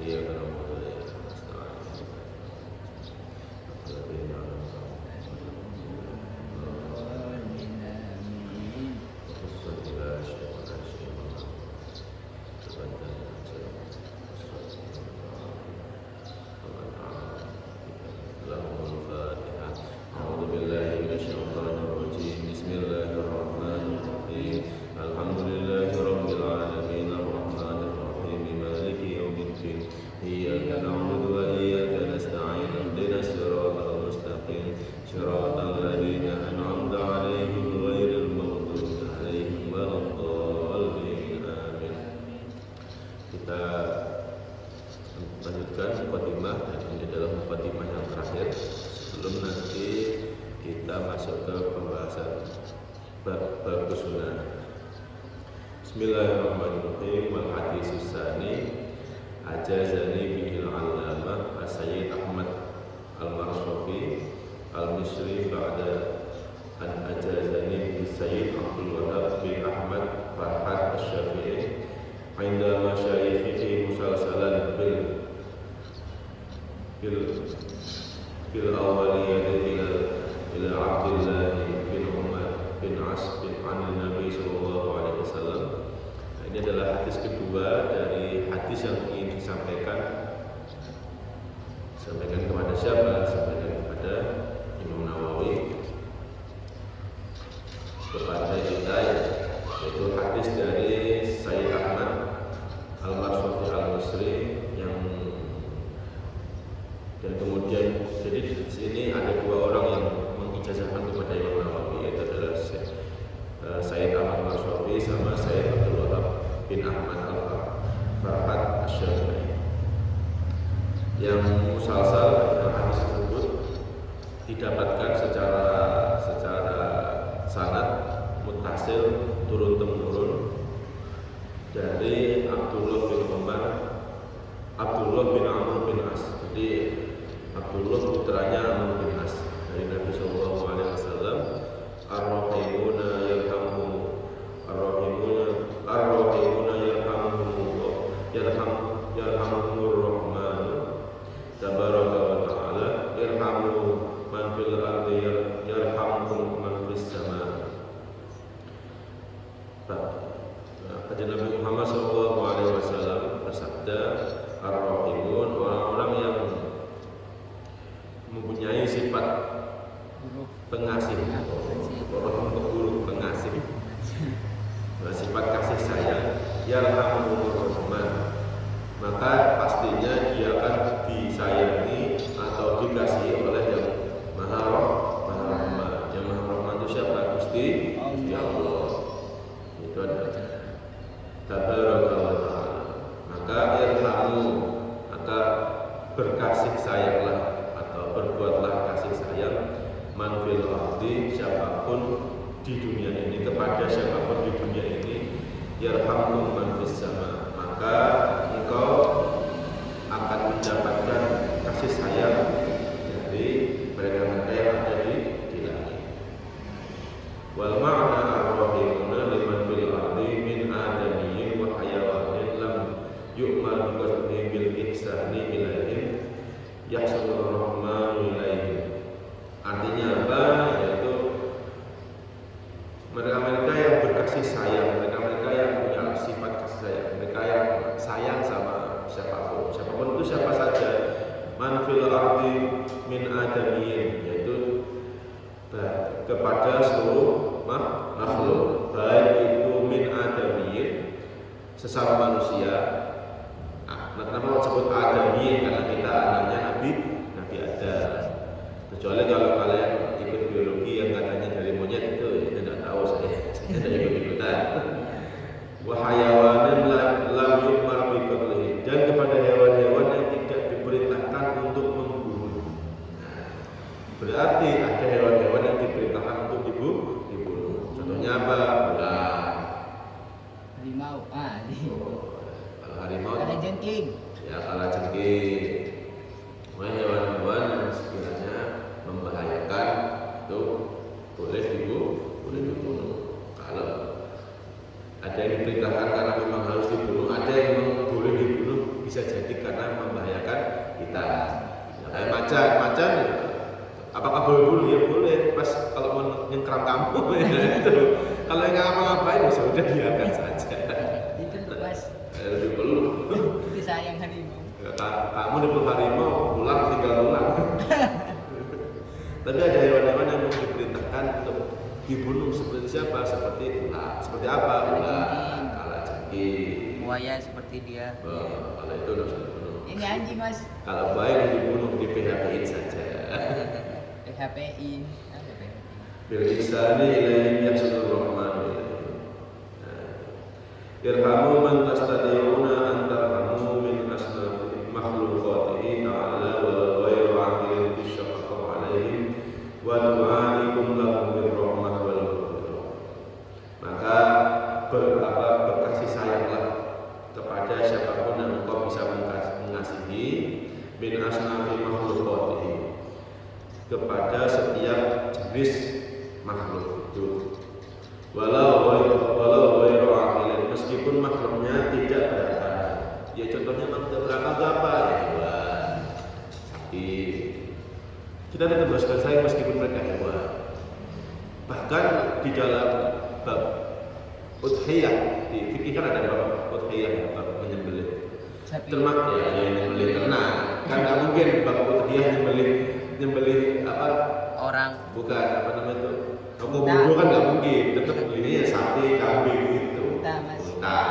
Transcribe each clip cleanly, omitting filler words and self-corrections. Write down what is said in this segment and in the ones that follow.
إياك نعبد وإياك نستعين اهدنا الصراط لا شيء ولا شيء تبدل لهم الفاتحة. أعوذ بالله من الشيطان الرجيم. بسم الله الرحمن الرحيم. الحمد لله رب العالمين الرحمن الرحيم مالك يوم الدين. إياك نعبد وإياك نستعين اهدنا الصراط المستقيم صراط الذين أنعمت عليهم غير المغضوب عليهم ولا الضالين. آمين. Kita lanjutkan mukadimah, dan ini adalah mukadimah yang terakhir sebelum nanti kita masuk ke pembahasan bab sunnah. Bismillahirrahmanirrahim. Wal haditsus tsani ajazani bihil allamah as-sayyid Ahmad al-Marshafi al-Misri ba'da an ajazani bihis sayyid Abdul Wahab bin Ahmad Farhat asy-Syafi'i inda masyayikhi musalsalan bil awwaliyah ila Abdullah bin Umar bin As bin Nabi sallallahu alaihi wasallam. Ini adalah hadis kedua dari hadis yang ingin disampaikan kepada siapa? Sampaikan kepada Imam Nawawi kepada kita, yaitu hadis dari Sayyid Ahmad al-Marshafi al-Misri yang, dan kemudian jadi di sini ada dua orang yang mengijazahkan kepada Imam Nawawi, yaitu adalah Sayyid Ahmad Marshafi sama Sayyid Abdul Wahab bin Ahmad al-Farhat asy-Syafi'i. Yang musalsal hadis tersebut didapatkan secara sanad muttasil turun temurun dari Abdullah bin Umar, Abdullah bin Amr bin As. Jadi Abdullah putranya Amr bin As dari Nabi sallallahu alaihi wasallam. Ar-rahimuna yarhamuhum, ar-rahimuna yarhamuhumullah, yarhamuhumur rahman tabaraka wa ta'ala, yarhamu man fil ardi yarhamukum man fis sama. Kata Nabi Muhammad SAW bersabda, ar-rahimun, orang-orang yang mempunyai sifat pengasih, orang buruk pengasih, sifat kasih sayang, yarhamuhumur rahman, maka pastinya dia akan disayangi atau dikasihi oleh yang maha rahman. Yang maha rahman itu siapa? Gusti Allah. Itu adalah tabaraka wa ta'ala. Maka irhamu, maka berkasih sayanglah atau berbuatlah kasih sayang man fil ardi, siapapun di dunia ini, kepada siapapun di dunia ini, yarhamu man fis sama, maka engkau akan mendapatkan kasih sayang dari mereka-mereka yang ada di langit. Wal ma'na ar-rahimuna liman fil ardi min adamiyyin wa hayawanin lam yu'mal bi bil ihsani ilaihim yahsulur rahmanu ilaihim. Artinya apa? Yaitu mereka-mereka yang berkasih sayang, mereka-mereka yang punya sifat kasih sayang, mereka yang sayang sama siapapun itu siapa saja. Man fil ardi min adamiyyin, yaitu kepada seluruh makhluk, baik itu min adamiyyin sesama manusia. Kenapa disebut adamiyyin? Karena kita anaknya Nabi Adam. Kecuali kalau kalian ikut biologi yang katanya dari monyet, itu tidak tahu, saya tidak ikut-ikutan. Wa hayawanan lam yu'mar bi qatlih, dan kepada hewan-hewan yang tidak diperintahkan untuk membunuh. Berarti ada hewan-hewan yang diperintahkan untuk dibunuh. Contohnya apa? Ular, Harimau. Kalau harimau, Kalajengking. Ya kalajengking. Hewan-hewan yang sekiranya membahayakan itu boleh dibunuh. Kalau ada yang diperintahkan karena memang harus dibunuh, ada yang memang boleh dibunuh, bisa jadi karena macan ya. Apakah boleh bunuh? Ya boleh, pas kalau mau nyengkram kamu ya itu. Kalau yang ngapa-ngapain ya sudah biarkan saja. Itu tuh Mas. Lebih perlu. Itu sayang harimau. Kamu dipeluk harimau, pulang tinggal pulang. Tapi ada hewan-hewan yang mau diperintahkan untuk dibunuh seperti siapa? Seperti ular. Seperti apa? Ular, kalajengking. Buaya seperti dia. Kalau itu harus dibunuh. Ini anjing Mas. Kalau buaya yang dibunuh di PHP-in saja. PHP-in. Apa PHP-in? Bil ihsani ilayhim yahsunur rahmanu ilayhim. Irhamu man tastadi'una an tarhamu min asnafi makhluqatihi ta'ala wa ghairu 'aqilin bisyafaqatu 'alaihim wa du'aikum lahum birrahmah wal maghfirah. Maka berkasih sayanglah kepada siapapun yang engkau bisa mengasihi min asnafi makhluqatihi, kepada setiap jenis makhluk itu, walau ghairu aqilin, meskipun makhluknya tidak berakal. Ya contohnya makhluk berakal itu apa? Ya hewan, sapi. Kita tetap harus sayang meskipun mereka hewan. Bahkan di dalam bab udhiyah, di fikih kan ada bab udhiyah, bab menyembelih. Termasuk ya menyembelih ternak. Kan nggak mungkin bab udhiyah nyembelih apa Orang. bukan apa namanya itu komodo kan nggak mungkin, tetap belinya ya sapi, kambing gitu. Nah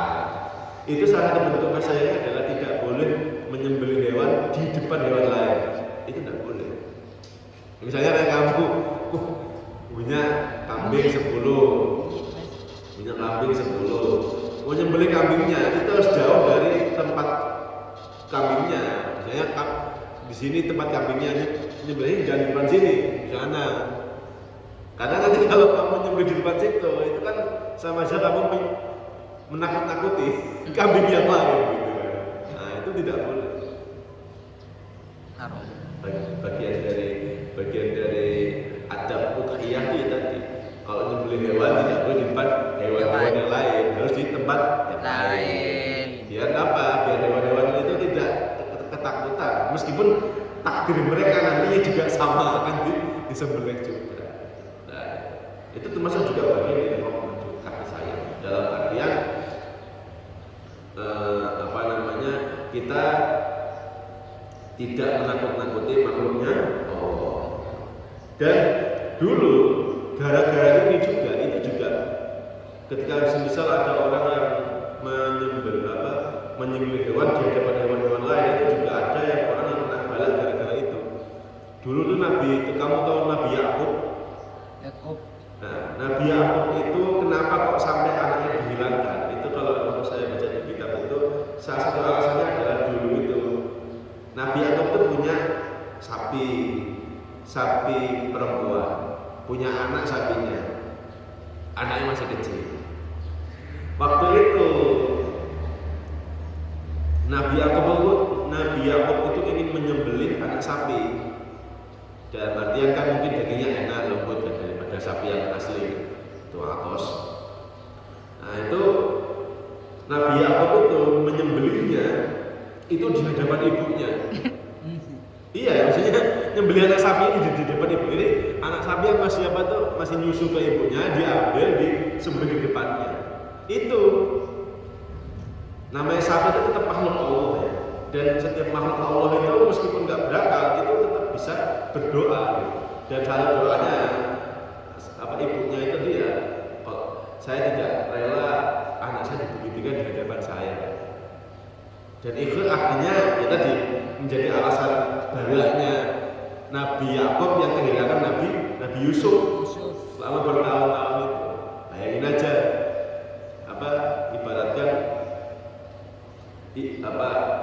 itu salah satu bentuk kesayangan adalah tidak boleh menyembelih hewan di depan hewan lain, itu tidak boleh. Misalnya kayak kamu punya kambing 10, mau nyembelih kambingnya itu harus jauh dari tempat kambingnya. Misalnya di sini tempat kambingnya nyembelih jangan di depan sini, di sana. Karena nanti kalau kamu nyembelih di depan situ, itu kan sama saja kamu menakut-nakuti kambing yang lain gitu kan. Nah, itu tidak boleh. Haram. Bagian dari adab udhiyah itu tadi. Kalau nyembelih hewan tidak boleh di depan hewan-hewan yang lain, harus di tempat yang lain. Biar apa? Biar hewan-hewan itu tidak ketakutan, meskipun takdir mereka nantinya juga sama akan disembelih juga. Nah, itu termasuk juga bagian dari rahmat kasih sayang. Dalam artian kita tidak menakut-nakuti makhluknya Allah. Dan dulu gara-gara ini juga ketika semisal ada orang yang menyembelih hewan di hadapan hewan-hewan lain, itu juga ada yang orang yang kena bala gara-gara itu. Dulu tuh kamu tahu Nabi Yakub? Nah, Nabi Yakub itu kenapa kok sampai anaknya dihilangkan? Itu kalau saya baca di kitab itu, salah satu alasannya adalah dulu itu Nabi Yakub itu punya sapi perempuan, punya anak sapinya, anaknya masih kecil. Waktu itu Nabi Yakub itu ingin menyembelih anak sapi. Dan artian kan mungkin dagingnya enak, lembut daripada sapi yang asli itu atos. Nah itu Nabi Yakub itu menyembelihnya itu di hadapan ibunya. Iya, maksudnya nyembelih anak sapi ini di depan ibu. Ini anak sapi yang masih nyusu ke ibunya, diambil disembelih di depannya. Itu namanya sapi itu tetap makhluk Allah ya. Dan setiap makhluk Allah itu meskipun nggak berakal itu tetap bisa berdoa. Gitu. Dan salah doanya ibunya itu dia, kalau saya tidak rela anak saya dibegitukan di hadapan saya. Dan itu akhirnya ya tadi menjadi alasan balanya Nabi Yakub yang kehilangan Nabi Yusuf selama bertahun-tahun itu. Bayangin aja ibaratkan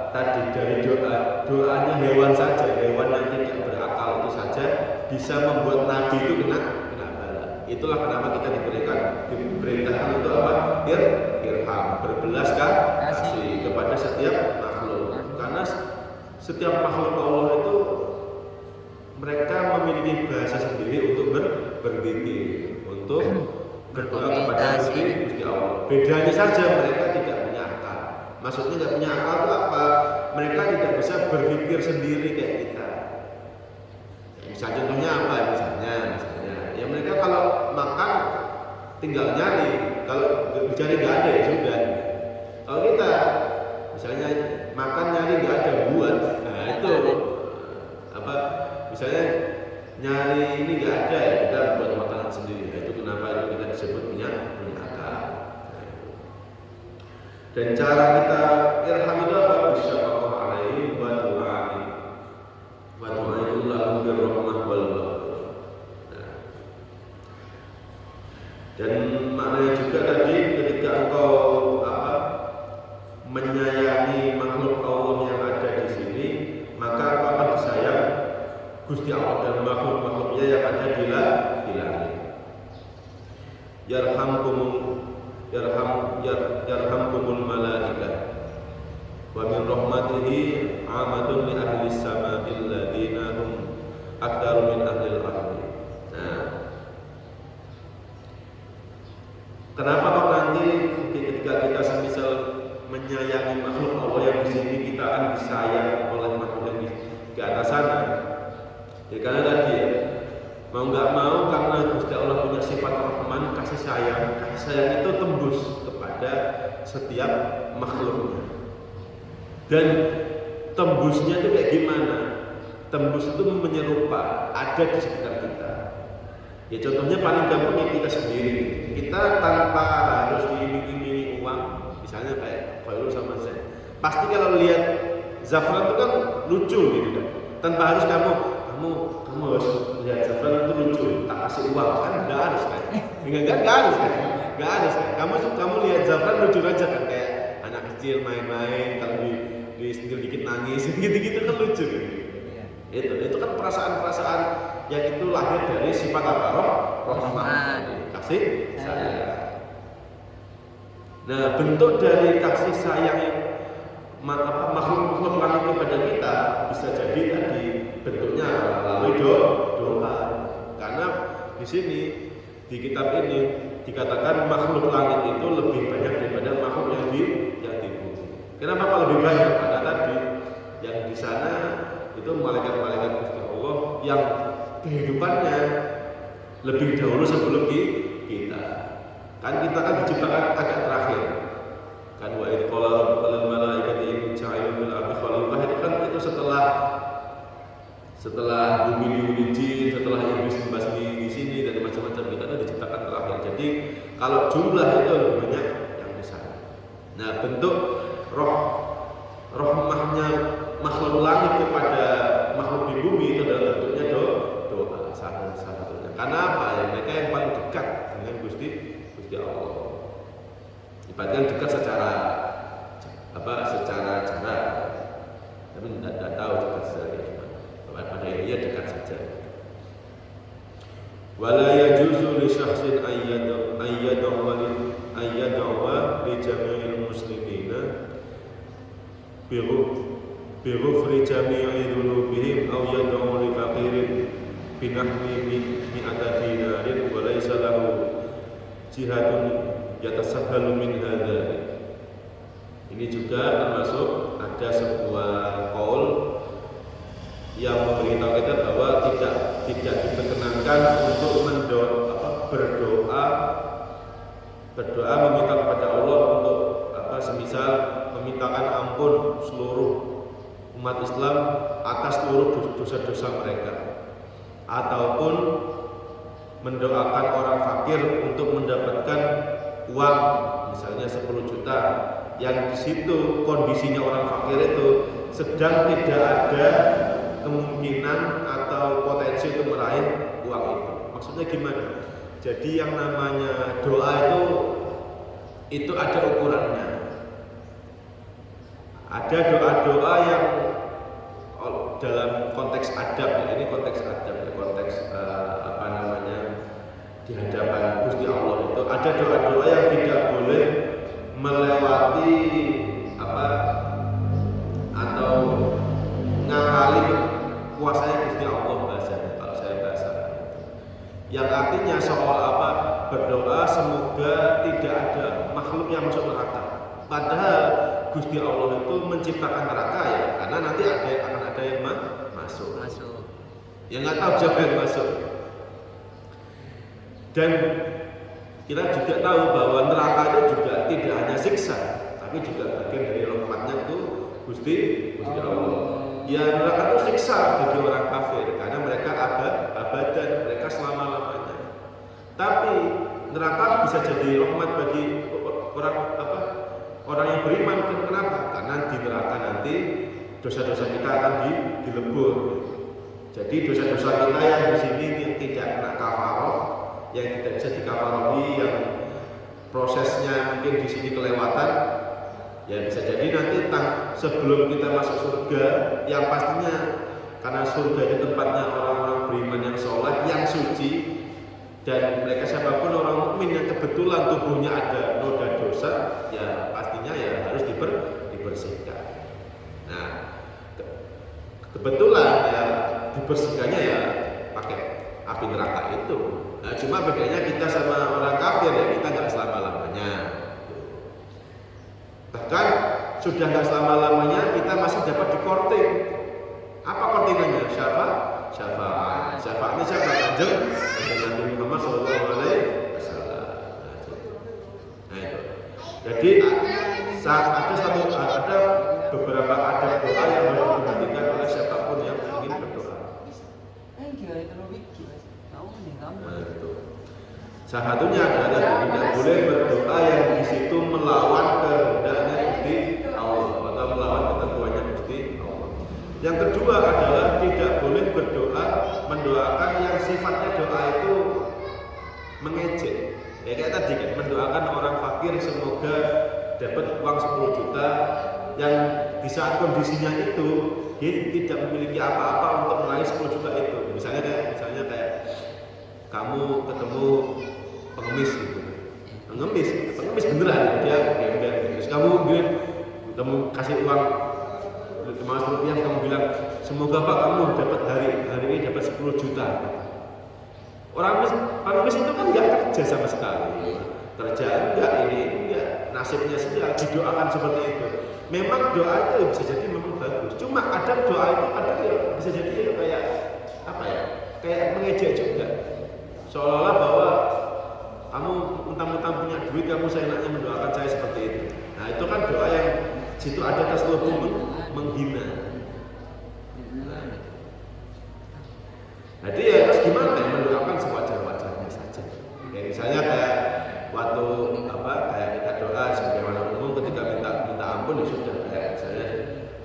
tadi dari doanya hewan saja, hewan yang tidak berakal itu saja bisa membuat Nabi itu kena bala. Itulah kenapa kita diperintahkan untuk irham, berbelas kasih kepada setiap makhluk. Karena setiap makhluk Allah itu mereka memiliki bahasa sendiri untuk berzikir, untuk berdoa kepada Gusti Allah. Bedanya saja mereka tidak punya akal. Maksudnya tidak punya akal itu apa? Mereka tidak bisa berpikir sendiri kayak kita. Misal contohnya apa? Misalnya, ya mereka kalau makan tinggal nyari, kalau dicari nggak ada ya sudah. Kalau kita misalnya makan nyari nggak ada buat, nah itu apa? Misalnya nyari ini nggak ada ya kita buat makanan sendiri. Nah, itu kenapa itu kita disebut punya akal. Dan cara kita irham itu apa? Bisyafaqah alaihi wa du'a'i. Wa du'a'i lahum birrahmah wal maghfirah. Nah. Dan maknanya juga tadi ketika engkau menyayangi makhluk Allah yang ada di sini, maka engkau akan disayang Gusti Allah dan makhluk-makhluknya yang ada di langit. Yarhamkumul malaikah wa min rahmatihi amadun li ahli samai alladziina hum aktsara min ahli al-ardi. Nah, kenapa kok nanti ketika kita semisal menyayangi makhluk Allah yang di sini kita akan disayang oleh makhluk yang di atas sana? Ya karena tadi ya, mau nggak mau karena Gusti Allah punya sifat Rahman, kasih sayang itu tembus kepada setiap makhluknya. Dan tembusnya itu kayak gimana? Tembus itu menyerupa, ada di sekitar kita. Ya contohnya paling gampang ya kita sendiri. Kita tanpa harus diiming-imingi uang, misalnya kayak Khairul sama saya. Pasti kalau lihat Zafran itu kan lucu gitu kan. Tanpa harus kamu harus lihat Zafran itu lucu, tak kasih uang kan nggak harus kan? Nggak harus kan? Nggak harus kan? Kamu lihat Zafran lucu aja kan kayak anak kecil main-main, kalau di sentil dikit nangis, gitu-gitu kan lucu kan? Itu kan perasaan-perasaan yang itu lahir dari sifat apa? Rahmah, kasih sayang. Nah, bentuk dari kasih sayang yang makhluk-makhluk langit kepada kita bisa jadi tadi bentuknya melalui doa. Karena di sini di kitab ini dikatakan makhluk langit itu lebih banyak daripada makhluk yang di bumi. Kenapa kalau lebih banyak? Karena tadi yang di sana itu malaikat-malaikat Gusti Allah yang kehidupannya lebih dahulu sebelum kita. Kan kita kan diciptakan agak terakhir. Kan wa idh qala rabbuka lil malaikati inni ja'ilun fil ardi khalifah, itu kan itu setelah bumi dihuni jin, setelah iblis membasmi di sini dan macam-macam, kita itu diciptakan terakhir. Jadi kalau jumlah itu lebih banyak yang di sana. Nah, bentuk rahmahnya makhluk langit kepada makhluk di bumi itu adalah bentuknya doa salah satunya. Karena apa? Ya, mereka yang paling dekat dengan Gusti Allah. Ibaratnya dekat secara jarak, tapi tidak tahu dekat secara gimana. Pada intinya dekat saja. Wala yajuzu li syakhsin ayyad'uwa li jami'il muslimina bi ghufri jami'i dhunubihim aw yad'u li faqirin bi nahwi mi'ata dinarin wa laysa lahu jihadun yatasahhalu min hadza. Ini juga termasuk ada sebuah qaul yang memberitahu kita bahwa tidak diperkenankan untuk berdoa meminta kepada Allah untuk semisal memintakan ampun seluruh umat Islam atas seluruh dosa-dosa mereka, ataupun mendoakan orang fakir untuk mendapatkan uang misalnya 10 juta yang di situ kondisinya orang fakir itu sedang tidak ada kemungkinan atau potensi untuk meraih uang itu. Maksudnya gimana? Jadi yang namanya doa itu ada ukurannya. Ada doa-doa yang dalam konteks adab, ya, ini konteks adab, ya, konteks di hadapan Gusti Allah itu ada doa-doa yang tidak boleh melewati atau ngakali kuasanya Gusti Allah bahasanya, kalau saya bahasakan itu. Yang artinya soal berdoa semoga tidak ada makhluk yang masuk neraka. Padahal Gusti Allah itu menciptakan neraka ya, karena nanti akan ada yang masuk. yang nggak tahu siapa yang masuk. Dan kita juga tahu bahwa neraka itu juga tidak hanya siksa, tapi juga bagian dari rahmatnya itu Gusti Allah. Ya, neraka itu siksa bagi orang kafir karena mereka abadan, mereka selama-lamanya. Tapi neraka bisa jadi rahmat bagi orang yang beriman. Kenapa? Karena di neraka nanti dosa-dosa kita akan dilebur. Jadi dosa-dosa kita yang di sini yang tidak kena kafaroh, yang tidak bisa dikafarohi, yang prosesnya mungkin di sini kelewatan, ya bisa jadi nanti sebelum kita masuk surga, yang pastinya karena surga itu tempatnya orang-orang beriman yang soleh, yang suci, dan mereka siapapun orang mukmin yang kebetulan tubuhnya ada noda dosa, ya pastinya ya harus dibersihkan. Nah, kebetulan ya dibersihkannya ya pakai api neraka itu. Nah, cuma bedanya kita sama orang kafir ya, kita nggak selama-lamanya. Bahkan sudah nggak selama-lamanya kita masih dapat dikorting. Apa kortingannya? Syafaat. Syafaatnya siapa? Kanjeng Nabi Muhammad SAW. Nah itu. Jadi ada beberapa adab doa yang harus diperhatikan oleh siapapun yang ingin berdoa. Nah, itu. Salah satunya adalah tidak boleh berdoa yang di situ melawan kehendaknya Gusti Allah atau melawan ketentuannya Gusti Allah. Yang kedua adalah tidak boleh berdoa mendoakan yang sifatnya doa itu mengejek. Ya kayak tadi kan mendoakan orang fakir semoga dapat uang 10 juta yang di saat kondisinya itu dia tidak memiliki apa-apa untuk meraih 10 juta itu. Misalnya kayak kamu ketemu pengemis gitu. Pengemis beneran dia gembel gitu. Terus kamu kasih uang 500 rupiah, kamu bilang semoga Pak kamu dapat hari ini dapat 10 juta. Orang pengemis itu kan nggak kerja sama sekali. Kerja enggak, nasibnya saja didoakan seperti itu. Memang doa itu bisa jadi memang bagus. Cuma ada doa itu kadang ya bisa jadi kayak apa ya? Kayak mengejek juga. Seolah-olah bahwa kamu mentang-mentang punya duit, kamu seenaknya mendoakan saya seperti itu. Nah itu kan doa yang situ ada taslubun menghina. Jadi ya terus gimana ya mendoakan sewajar-wajarnya saja. Kayak misalnya kayak waktu kayak kita doa sebagaimana umum ketika minta ampun ya sudah kayak misalnya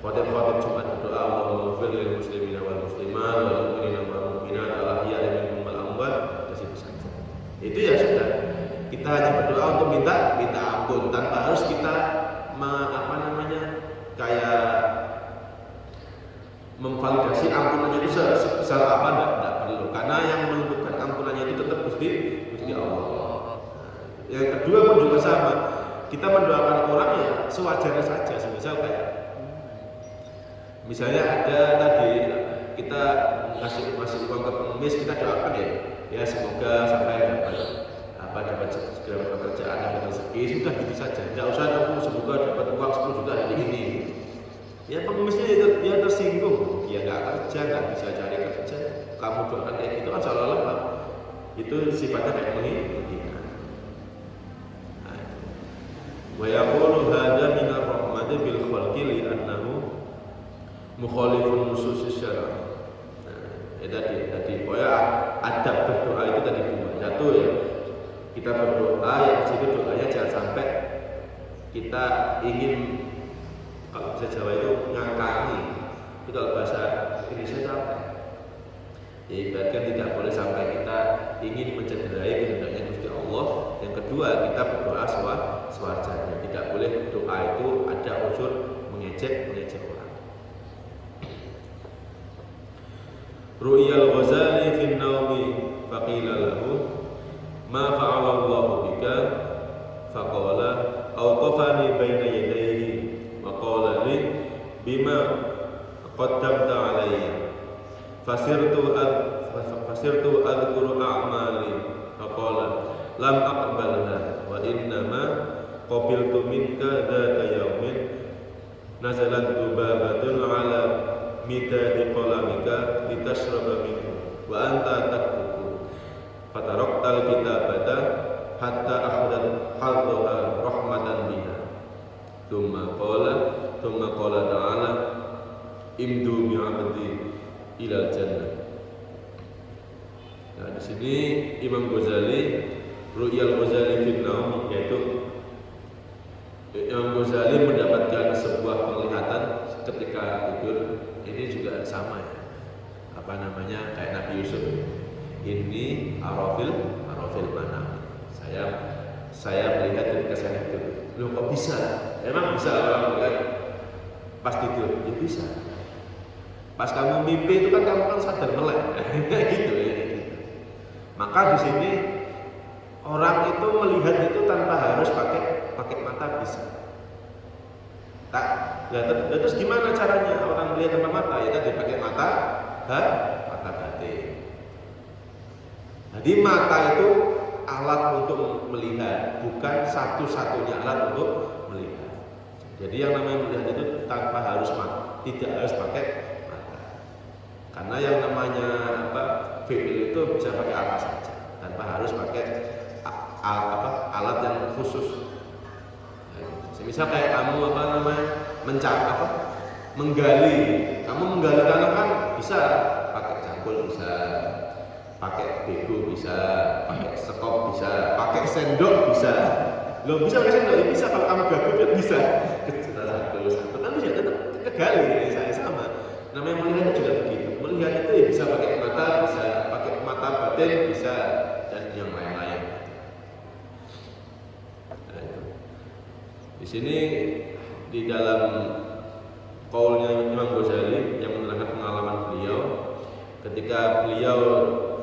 khotib Jumat berdoa Allahumma ighfir lil muslimina wal muslimat wal mu'minina wal mu'minat wal ahya'i minhum wal amwat, ke situ saja. Itu ya sudah. Kita hanya berdoa untuk minta ampun tanpa harus kita kayak memvalidasi ampunannya itu sebesar apa enggak perlu. Karena yang menentukan ampunannya itu tetap Gusti Allah. Yang kedua pun juga sama. Kita mendoakan orang ya sewajarnya saja. Misalnya ada tadi kita ngasih uang ke pengemis, kita doakan ya semoga sampai dapat segera pekerjaan, dapat rezeki, sudah gitu saja. Tidak usah semoga dapat uang 10 juta hari ini. Ya pengemisnya itu dia tersinggung, dia nggak kerja, nggak bisa cari kerja. Kamu doakan kayak gitu kan seolah-olah itu sifatnya kayak menghina. Wa yaqulu hadza min ar-rahmati bil khalqi li annahu mukhalifun nusus syara'. Tadi pokoknya adab berdoa itu tadi dua. Satu ya, kita berdoa yang situ doanya jangan sampai kita ingin, kalau bahasa Jawa itu ngangkangi. Itu kalau bahasa Indonesia itu apa? Ya ibaratkan tidak boleh sampai kita ingin mencederai kehendaknya Gusti Allah. Yang kedua, kita berdoa sewajarnya. Tidak boleh doa itu ada unsur mengejek orang. Ru'yal Ghazali fin naumi faqila lahu ma fa'ala Allah bika faqala awqafani baina yadayhi wa qala li bima qaddamta alayya fasirtu adhkuru a'mali faqala lam aqbalha wa innama qabiltu minka dhata yawmin nazalat dubabatun ala midadi qalamika litashraba minhu wa anta taktubu fataraqtal kitabata hatta akhadhat hadha rahmatan biha thumma qala ta'ala imdu bi'abdi ilal jannah. Nah, di sini Imam Ghazali Ru'yal Ghazali bin Naum, yaitu Imam Ghazali mendapatkan sebuah penglihatan ketika tidur. Ini juga sama ya, apa namanya, kayak Nabi Yusuf. Ini arafil mana? Saya melihat ketika saya tidur. Loh, kok bisa? Emang bisa orang melihat pas tidur? Ya bisa. Pas kamu mimpi itu kan kamu kan sadar melek, gitu ya. Maka di sini orang itu melihat itu tanpa harus pakai mata bisa. Terus gimana caranya orang melihat tanpa mata? Ya tadi pakai mata batin. Jadi mata itu alat untuk melihat, bukan satu-satunya alat untuk melihat. Jadi yang namanya melihat itu tanpa harus mata, tidak harus pakai mata. Karena yang namanya fi'il itu bisa pakai apa saja, tanpa harus pakai alat yang khusus. Misal kayak kamu menggali. Kamu menggali tanah kan bisa pakai cangkul, bisa pakai bego, bisa pakai sekop, bisa pakai sendok, bisa. Lo bisa pakai sendok, bisa. Kalau kamu gabut ya bisa. Satu kan bisa tetap kegali, saya sama. Namanya melihat itu juga begitu. Melihat itu ya bisa pakai mata, bisa pakai mata batin, bisa, dan yang lain-lain. Di sini di dalam qaulnya Imam Ghazali yang menerangkan pengalaman beliau ketika beliau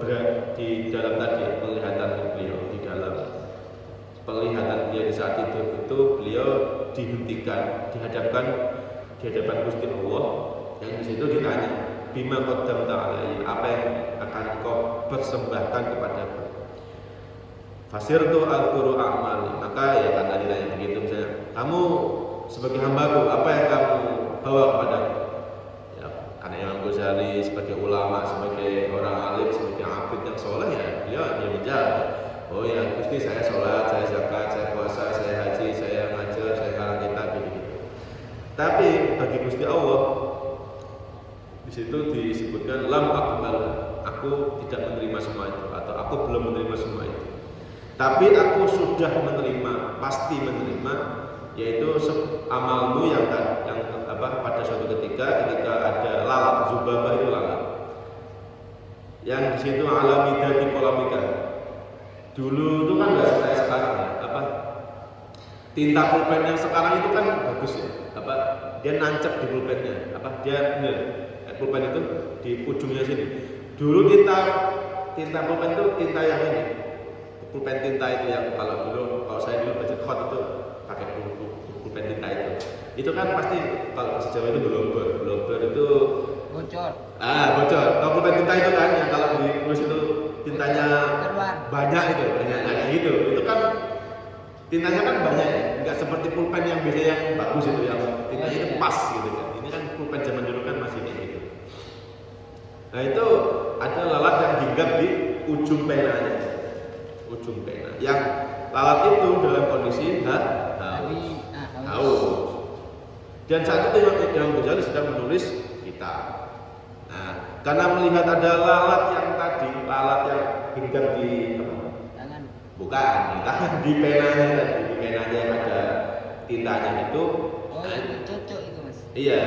berada di dalam tadi penglihatan beliau, di dalam penglihatan beliau di saat itu beliau dihentikan, dihadapkan di hadapan Gusti Allah, yang di situ ditanya, bima qaddamta alaihi, apa yang akan kau persembahkan kepadaku? Fasirtu al-quru a'mali, maka ya kan tadi tanya begitu, misalnya kamu sebagai hambaku, apa yang kamu bawa kepadaku? Ya, karena Imam Ghazali sebagai ulama, sebagai orang alim, sebagai abid yang soleh, ya dia menjawab, oh ya Gusti, saya sholat, saya zakat, saya puasa, saya haji, saya ngajar, saya karang kitab, gitu. Tapi bagi Gusti Allah di situ disebutkan lam aqbal, aku tidak menerima semua itu, atau aku belum menerima semua itu. Tapi aku sudah menerima, pasti menerima, yaitu amalmu yang pada suatu ketika ada lalat, zubabah itu lalat. Yang di situ alamida di kolamika. Dulu itu kan nggak kayak sekarang ya, tinta pulpen yang sekarang itu kan bagus ya, dia nancap di pulpennya, pulpen itu di ujungnya sini. Dulu tinta pulpen itu tinta yang ini. Pulpen tinta itu yang kalau saya dulu baca khot itu pakai pulpen tinta itu. Itu kan pasti kalau bahasa Jawa itu blober itu bocor. Bocor. Kalau pulpen tinta itu kan yang kalau ditulis itu tintanya banyak itu, kayak gitu. Itu kan tintanya kan banyak ya, nggak seperti pulpen yang biasanya yang bagus itu, yang tintanya itu pas gitu kan. Ini kan pulpen zaman dulu kan masih kayak gitu. Nah itu ada lalat yang hinggap di ujung penanya. Ujung pena. Yang lalat itu dalam kondisi haus. Dan saat itu yang Ghazali sedang menulis kitab. Nah, karena melihat ada lalat yang hinggap di tangan. Bukan, di tangan, di penanya tadi. Di penanya yang ada tintanya itu. Oh, itu cocok itu, Mas. Iya.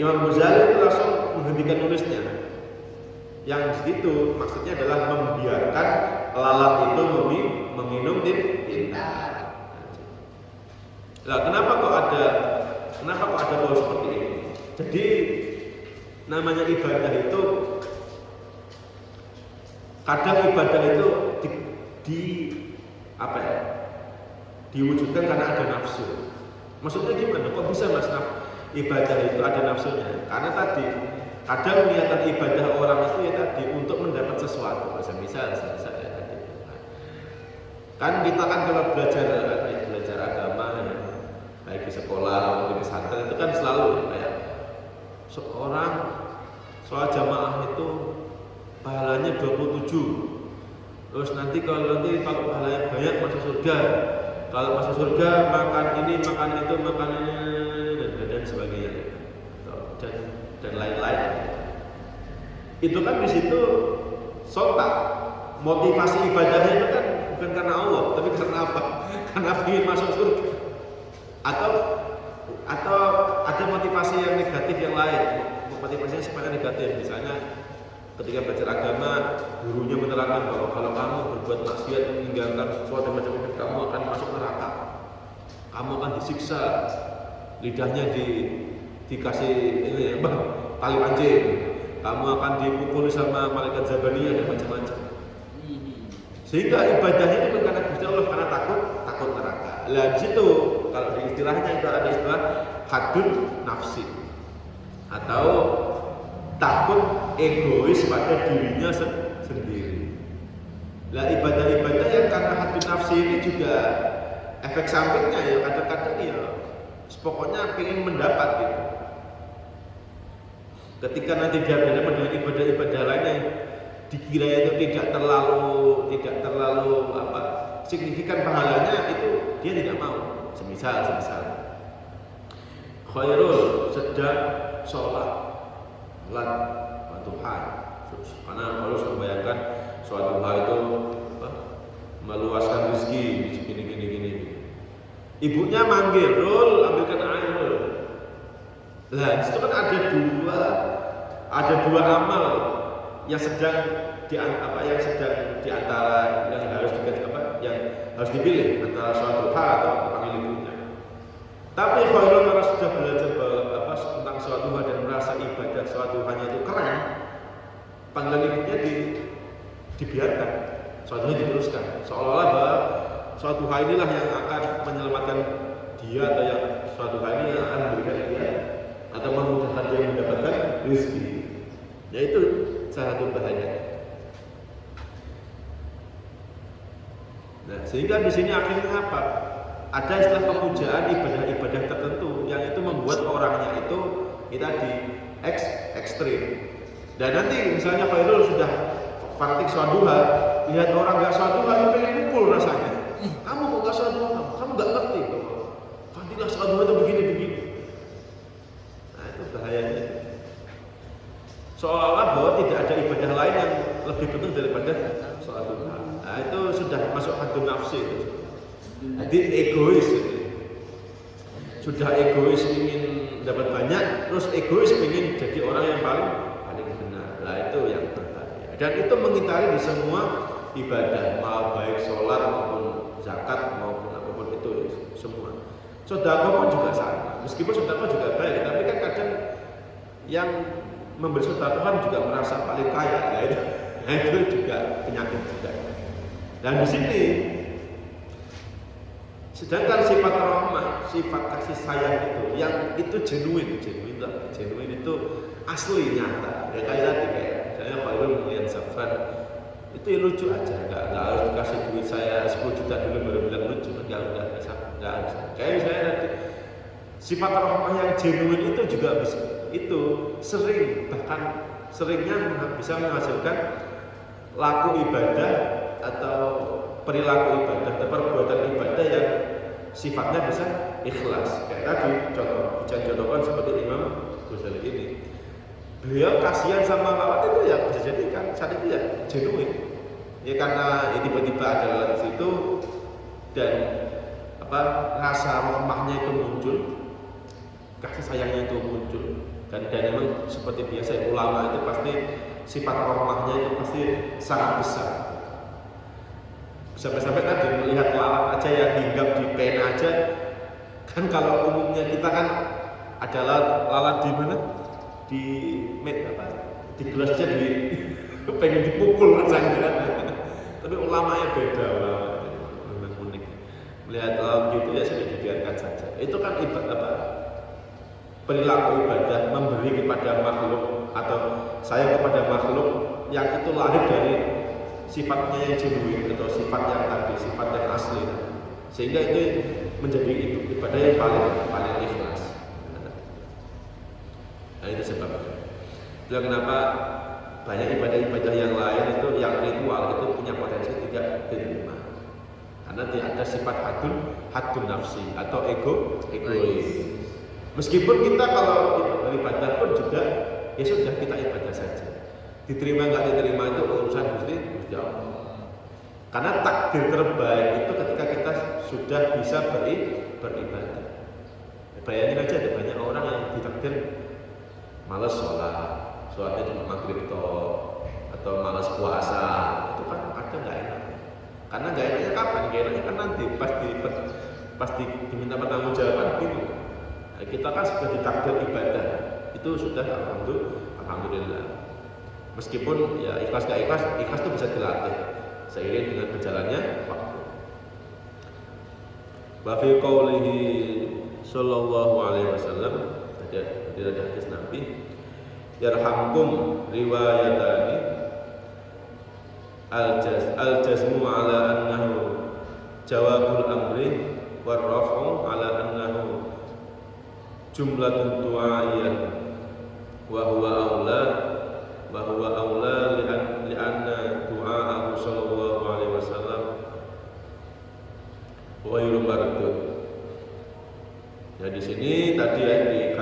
Imam Ghazali itu langsung menghentikan nulisnya. Yang di situ maksudnya adalah membiarkan lalat itu meminum tinta. Nah, kenapa kok ada bau seperti ini? Jadi namanya ibadah itu, kadang ibadah itu diwujudkan karena ada nafsu. Maksudnya gimana? Kok bisa Mas ibadah itu ada nafsunya? Karena tadi kadang niatan ibadah orang itu ya tadi untuk mendapat sesuatu. Misal ya tadi. Kan kita kan kalau belajar agama ya, baik di sekolah maupun di pesantren itu kan selalu ya, kayak seorang sholat jamaah itu pahalanya 27. Terus nanti kalau pahalanya banyak masuk surga. Kalau masuk surga makan ini, makan itu, makan ini dan sebagainya. Dan lain-lain. Itu kan di situ sontak. Motivasi ibadahnya itu kan bukan karena Allah, tapi karena apa? Karena ingin masuk surga. Atau ada motivasi yang negatif yang lain. Motivasinya sifatnya negatif, misalnya ketika belajar agama, gurunya menerangkan bahwa kalau kamu berbuat maksiat, meninggalkan suatu macam itu, kamu akan masuk neraka, kamu akan disiksa, lidahnya dikasih ini tali pancing, kamu akan dipukul sama malaikat Zabaniyah dan macam-macam. Sehingga ibadahnya itu bukan karena Gusti Allah, karena takut neraka. Lah di situ kalau di istilahnya itu ada istilah hadun nafsi atau takut egois pada dirinya sendiri. Lah ibadah-ibadah yang karena hadun nafsi ini juga efek sampingnya ya kadang-kadang ya pokoknya ingin mendapat gitu. Ketika nanti dia berhadapan dengan ibadah-ibadah lain yang dikira itu tidak terlalu signifikan pahalanya, itu dia tidak mau. Semisal khairul sedang sholat duha, karena harus membayangkan sholat duha itu meluaskan rezeki gini. Ibunya manggil, Rul, ambilkan air, Rul. Lah di situ kan ada dua amal yang sedang di antara yang harus dipilih antara sholat duha atau panggil ibunya. Tapi kalau sudah belajar tentang sholat duha dan merasa ibadah sholat duhanya itu keren, panggilan ibunya dibiarkan, sholat duha diteruskan, seolah-olah bahwa sholat duha inilah yang akan menyelamatkan dia, atau yang sholat duha ini yang akan memberikan dia atau memudahkan dia mendapatkan rezeki. Yaitu salah satu bahaya. Nah, sehingga di sini akhirnya apa? Ada istilah pemujaan ibadah-ibadah tertentu yang itu membuat orangnya itu kita di ekstrim. Dan nanti misalnya Khairul sudah fanatik sholat duha, lihat orang nggak sholat duha, dia pengen pukul rasanya. Kamu kok nggak sholat duha? Kamu nggak ngerti bahwa fadilah sholat duha itu begini. Nah itu bahayanya. Seolah-olah bahwa tidak ada ibadah lain yang lebih penting daripada sholat duha. Nah itu sudah masuk hadun nafsi itu. Jadi egois, sudah egois ingin dapat banyak, terus egois ingin jadi orang yang paling benar. Nah itu yang berbahaya. Dan itu mengitari di semua ibadah, mau baik sholat maupun zakat maupun apapun itu semua. Sedekah pun juga sama. Meskipun sedekah juga baik, tapi kan kadang yang memberi sedekah juga merasa paling kaya. Nah itu juga penyakit juga. Dan di sini sedangkan sifat rahmah, sifat kasih sayang itu genuine itu asli nyata. Ya kayak tadi saya kalau melihat Zafran itu ya lucu aja, nggak harus dikasih duit saya 10 juta dulu baru bilang lucu, nggak harus. Kayak misalnya tadi sifat rahmah yang genuine itu juga seringnya bisa menghasilkan laku ibadah atau perilaku ibadah atau perbuatan ibadah yang sifatnya bisa ikhlas. Kayak tadi contohkan seperti Imam Ghazali ini, beliau kasihan sama lalat itu ya bisa jadi kan saat itu ya genuine ya, karena ya tiba-tiba ada lalat di situ dan rasa rahmahnya itu muncul, kasih sayangnya itu muncul, dan memang seperti biasa ulama itu pasti sifat rahmahnya itu pasti sangat besar. Sampai-sampai tadi melihat lalat aja yang hinggap di pena aja kan, kalau umumnya kita kan ada lalat di mana di gelas aja pengen dipukul rasanya. Tapi ulamanya beda, memang unik. Melihat lalat gitu ya sudah dibiarkan saja. Itu kan perilaku ibadah memberi kepada makhluk atau saya kepada makhluk yang itu lahir dari sifatnya yang genuine atau sifat yang tadi, sifat yang asli, sehingga itu menjadi ibadah yang paling ikhlas. Nah itu sebabnya. Itulah kenapa banyak ibadah-ibadah yang lain itu yang ritual itu punya potensi tidak diterima. Karena dia ada sifat hadun nafsi atau egois. Meskipun kita kalau beribadah pun juga ya sudah kita ibadah saja. Diterima nggak diterima itu urusan Gusti Allah. Karena takdir terbaik itu ketika kita sudah bisa beribadah. Bayangin aja ada banyak orang yang ditakdir malas sholatnya cuma maghrib atau malas puasa, itu kan ada nggak enak. Karena nggak enaknya kapan? Nggak enaknya kan nanti pasti diminta pertanggungjawaban gitu. Nah, kita kan sudah ditakdir ibadah, itu sudah alhamdulillah. Meskipun ya ikhlas itu bisa dilatih seiring dengan berjalannya waktu. Wa fi qoulihi sallallahu alaihi wasallam, ada hadis Nabi, yarhamkum riwayatani al-jazmu ala annahu jawabul amri war raf'u ala annahu jumlatun du'aiyah wa huwa aula li'anna du'a'ahu sallallahu alaihi wasallam ghairu mardud. Ya di sini tadi ya di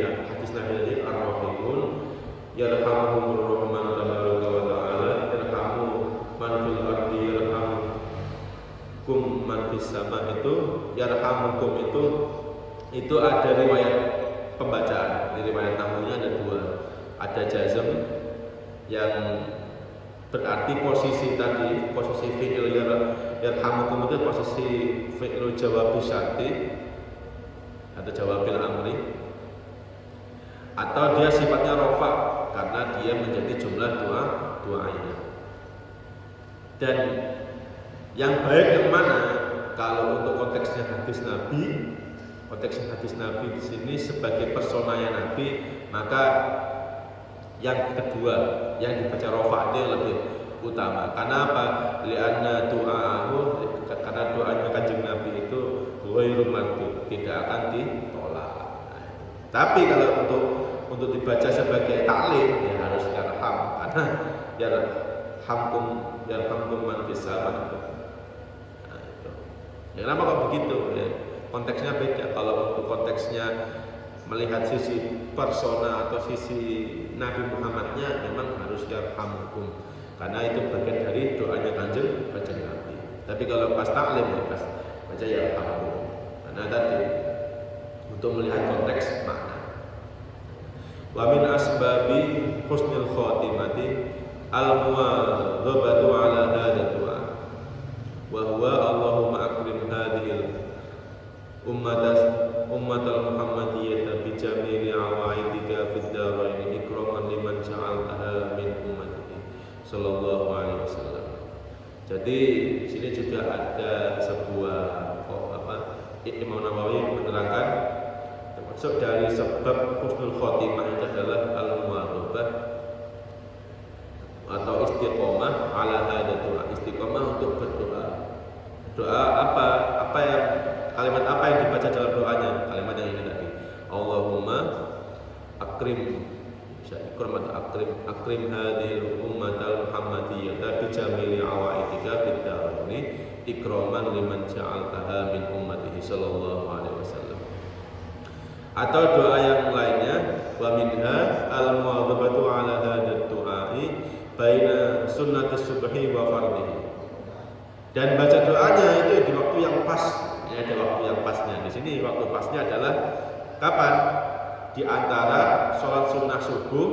hadis Nabi tadi ar-rahimun yarhamuhumur rahman tabaraka wa ta'ala yarhamu man fil ardi yarhamukum man fis sama, itu yarhamukum itu ada riwayat pembacaan. Di riwayat nahwunya ada dua. Ada jazm yang berarti posisi fi'il yarhamukum itu posisi fi'il jawab syarti atau jawabil amri, atau dia sifatnya rofa karena dia menjadi jumlah doanya. Dan yang baik yang mana? Kalau untuk konteksnya hadis Nabi di sini sebagai personanya Nabi, maka yang kedua yang dibaca rofa itu yang lebih utama. Karena apa? Lianna du'a'ahu, karena doanya kanjeng Nabi itu ghairu mardud, tidak akan ditolak. Tapi kalau untuk dibaca sebagai taklim ya harus yarham, karena yarhamkum man fis sama. Nah, itu. Ya, kenapa kok begitu? Ya, konteksnya beda. Kalau untuk konteksnya melihat sisi persona atau sisi Nabi Muhammadnya memang harus yarhamkum, karena itu bagian dari doanya kanjeng Nabi. Tapi kalau pas taklim ya pas baca yarhamkum, karena tadi untuk melihat konteks makna. Wa min asbabi husnil khatimati al-muwadhabatu ala hadha du'a wa huwa Allahumma akrim hadhil ummatal muhammadiyyah bi jamili awaidika fid darain ikraman liman ja'altaha min ummatihi sallallahu alaihi wasallam. Jadi di sini juga ada sebuah Imam Nawawi menerangkan termasuk dari sebab husnul khotimah itu adalah al-muwadhabah atau istiqomah ala hadha doa, istiqomah untuk berdoa. Doa kalimat apa yang dibaca dalam doanya? Kalimat yang ini tadi. Allahumma akrim hadhil ummatal muhammadiyyah bi jamili awaidika fid daraini ikraman liman ja'altaha min ummatihi sallallahu alaihi wasallam. Atau doa yang lainnya, wa minha al-muwadhabatu ala hadha du'ai baina sunnati subhi wa fardhihi. Dan baca doanya itu di waktu yang pas. Ini ada waktu yang pasnya. Di sini waktu pasnya adalah kapan? Di antara sholat sunnah subuh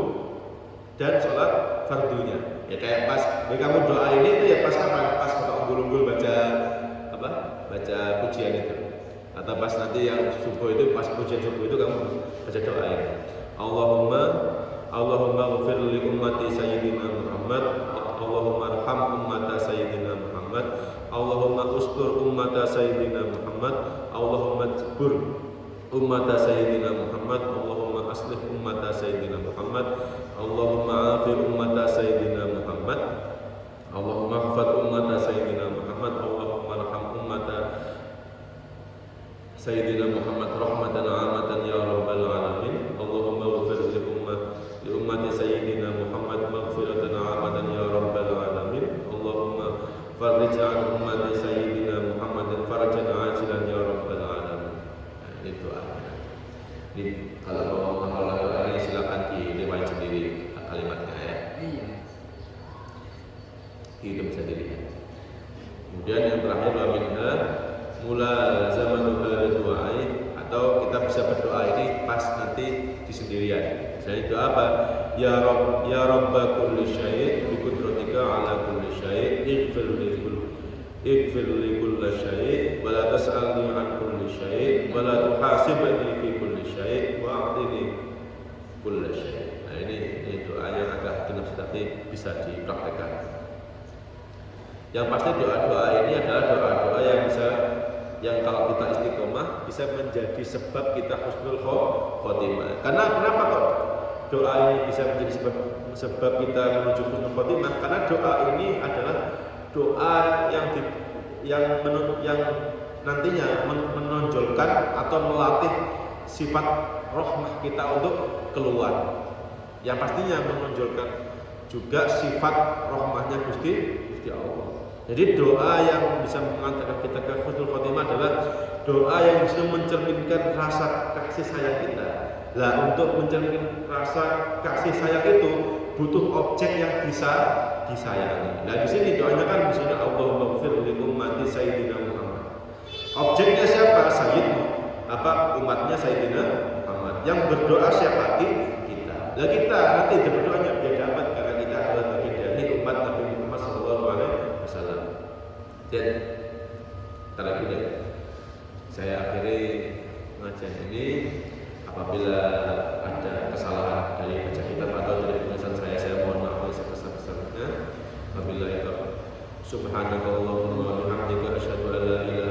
dan sholat fardunya. Ya kayak pas kamu doa ini itu ya pas kapan? Pas unggul-unggul baca pujian itu. Atau pas nanti yang subuh itu, pas pujian subuh itu kamu baca doa ini. Allahumma ghfir li ummati sayyidina Muhammad, Allahumma arham ummata sayyidina Muhammad, Allahumma ustur ummata sayyidina Muhammad, Allahumma jbur ummata sayyidina Muhammad, Allahumma aslih ummata sayyidina Muhammad, Allahumma afi ummata sayyidina Muhammad, Allahumma ighfir ummata sayyidina Muhammad, Allahumma arham ummata sayyidina Muhammad rahmatan 'amatan ya rabbal alamin, Allahumma ighfir li ummati sayyidina Muhammad waghfir syai'. Saya itu apa? Ya Rabb, ya Rabb kulli syai' bi qudratika ala kulli syai' ighfir li kulli syai' wa la tas'alni an kulli syai' wa la tuhasibni fi kulli syai' wa a'tini kulli syai'. Nah, ini doa yang agak jelas tapi bisa dipraktekkan. Yang pasti doa-doa ini adalah doa-doa yang kalau kita istiqomah bisa menjadi sebab kita husnul khotimah. Karena kenapa kok doa ini bisa menjadi sebab kita menuju husnul khotimah? Karena doa ini adalah doa yang nantinya menonjolkan atau melatih sifat rahmah kita untuk keluar. Yang pastinya menonjolkan juga sifat rahmahnya Gusti Allah. Jadi doa yang bisa mengantarkan kita ke husnul khotimah adalah doa yang bisa mencerminkan rasa kasih sayang kita. Lah, untuk mencerminkan rasa kasih sayang itu butuh objek yang bisa disayangi. Nah, di sini doanya kan di sini Allahumma ighfir li ummati sayyidina Muhammad. Objeknya siapa? Umatnya Sayyidina Muhammad. Yang berdoa siapa? Kita. Lah, kita nanti berdoanya dia dapat karena kita adalah bagian dari umat Nabi Muhammad sallallahu alaihi wasallam. Dan terakhir ya, saya akhiri pengajian ini. Apabila ada kesalahan dari baca kitab atau dari penjelasan saya mohon maaf yang sebesar-besarnya. Wabillahi taufiq. Subhanakallahumma wa bihamdika asyhadu an la ilaha